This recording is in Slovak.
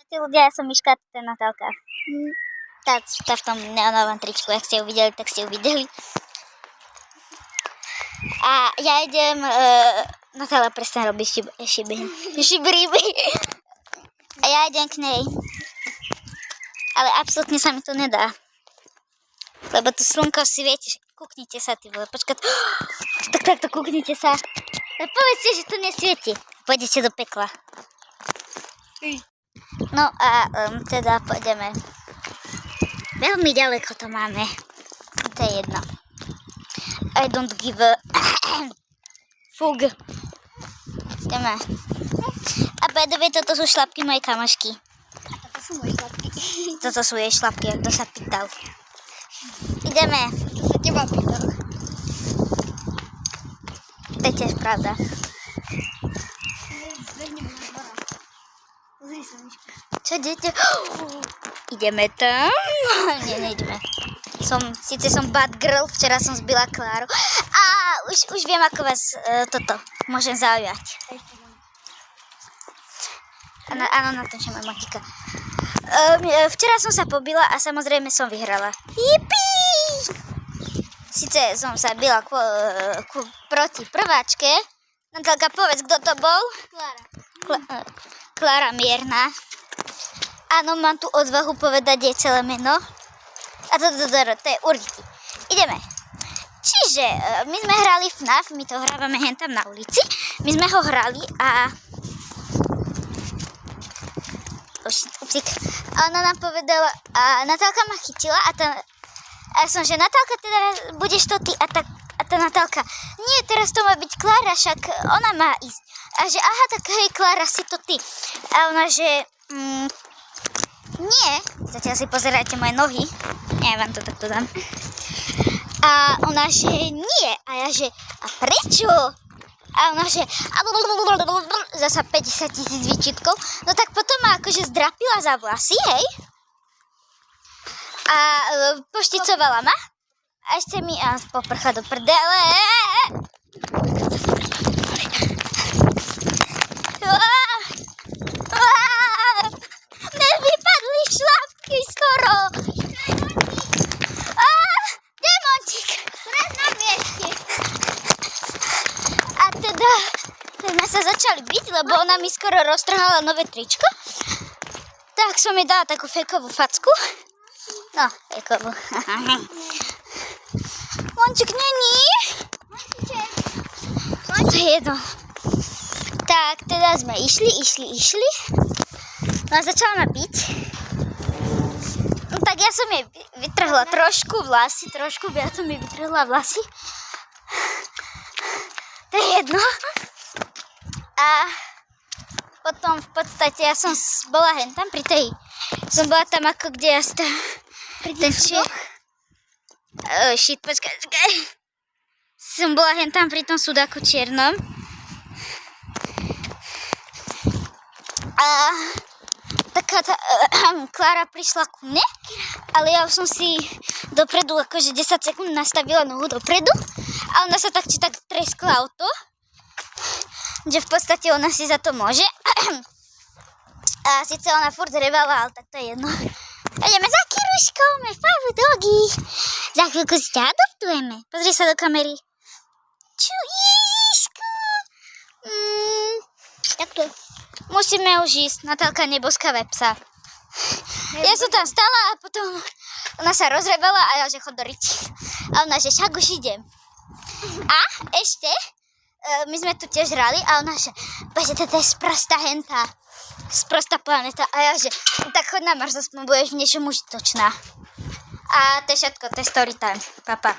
Tí ľudia, ja som Miška, to je Natálka. Tá v tom neonovom tričku, ak ste ju videli, tak ste ju videli. A ja idem, Natália presne robí šibríby. A ja idem k nej. Ale absolútne sa mi to nedá. Lebo tu slnko svieti. Kúknite sa, ty vole, počkaj. Takto kúknite sa. No povedzte, že to nesvieti. Pôjdete do pekla. No a teda pôjdeme. Veľmi ďaleko to máme. To je jedno. I don't give a fug. Ideme. A by the way, toto sú šlapky mojej kamošky. A toto sú moje šlapky. Toto sú jej šlapky, kto sa pýtal. Ideme. To sa teba pýtal. To je tiež pravda. Zbehneme na dvora. Pozri sa, Miška. Čo, dieťa? Ideme tam? Nie, nejdeme. Sice som bad girl, včera som zbila Kláru. A už viem, ako vás toto môžem zaujať. Áno, natáčam aj Matika. Včera som sa pobila a samozrejme som vyhrala. Jipí! Sice som sa bila proti prváčke. Natálka, povedz, kto to bol? Klára Mierna. Áno, mám tu odvahu povedať jej celé meno. A to je určite. Ideme. Čiže my sme hrali FNAF, my to hrávame hentam na ulici. My sme ho hrali a... Upsík. A ona nám povedala, a Natálka ma chytila a ja som, že Natálka, teda budeš to ty a tá Natálka, nie, teraz to má byť Klára, však ona má ísť. A že aha, tak hej, Klára, si to ty. A ona, že nie, zatiaľ si pozerajte moje nohy. Ja vám to takto dám. A ona, že nie. A ja, že a prečo? A ona, že zasa 50 000 výčitkov. No tak potom ma akože zdrapila za vlasy, hej. A pošticovala ma. A ešte mi poprcha do prdele. Mne vypadli šlapky skoro. Demončík. Pred na mieste. A teda sme sa začali byť, lebo ona mi skoro roztrhala nové tričko. Tak som jej dala takú fejkovú facku. No, fejkovú. Mončík není. To je jedno. Tak, teda sme išli. No a začala ma byť. No tak ja som jej vytrhla trošku vlasy, trošku viac som jej vytrhla vlasy. To je jedno. A potom v podstate ja som bola hentam pri tej, som bola tam ako kde ja stá, ten Čech. Shit, počkaj. Som bola hentam pri tom sudáku čiernom. A taká tá Klára prišla ku mne, ale ja už som si dopredu akože 10 sekúnd nastavila nohu dopredu a ona sa tak či tak treskla o to, že v podstate ona si za to môže. A síce ona furt revala, ale tak to je jedno. Ideme za Kiruškou, my five dogy. Za chvíľku si ťa adoptujeme. Pozri sa do kamery. Čujíšku. Jak to? Musíme už ísť, Natálka neboskáve psa. Ja som tam stala a potom ona sa rozrevala a ja, že chod do riči. A ona, že však už idem. A ešte, my sme tu tiež hrali a ona, že bože, toto je sprostá henta. Sprostá planeta. A ja, že tak chod na Mars, aspoň budeš v niečom užitočná. A to je všetko, to je story time. Papa.